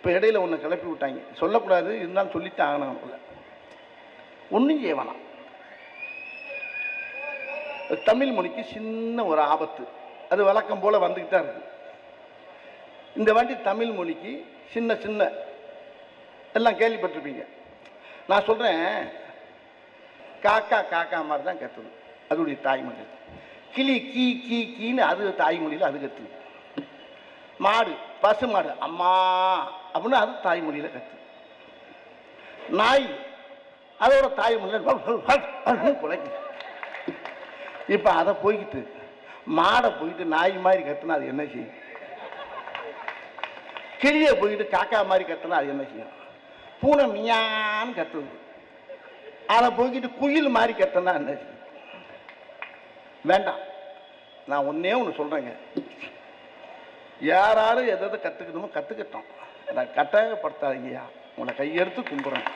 இப்போ இடையில ஒன்று கிளப்பி விட்டாங்க, சொல்லக்கூடாது, இருந்தாலும் சொல்லித்தான் ஆகணும். ஒன்றும் செய்ய வேணாம். தமிழ் மொழிக்கு சின்ன ஒரு ஆபத்து, அது வழக்கம் போல் வந்துக்கிட்டு தான் இருக்குது. இந்த வாட்டி தமிழ் மொழிக்கு சின்ன சின்ன எல்லாம் கேள்விப்பட்டிருப்பீங்க. நான் சொல்கிறேன், காக்கா காக்கா மாதிரி தான் கத்துது, அதோடைய தாய்மொழி. கிளி கீ கீ கீன்னு அது தாய்மொழியில் அது கத்துது. மாடு, பசு மாடு அம்மா அப்படின்னு அது தாய்மொழியில் கத்து. நாய் அதோட தாய்மொழியில் குலைக்குது. இப்போ அதை போய்கிட்டு மாடை போயிட்டு நாய் மாதிரி கத்துனா அது என்ன செய்யும்? கிளியை போயிட்டு காக்கா மாதிரி கத்துனா அது என்ன செய்யும்? பூனை மியான்னு கத்துது, அதை போய்கிட்டு குயில் மாதிரி கத்துனா என்ன செய்யும்? வேண்டாம். நான் ஒன்னே ஒன்று சொல்கிறேங்க, யாரும் எதை கற்றுக்கணுமோ கற்றுக்கிட்டோம், நான் கட்டாயப்படுத்தாதீங்கய்யா, உங்களை கையெடுத்து கும்பிட்றேன்.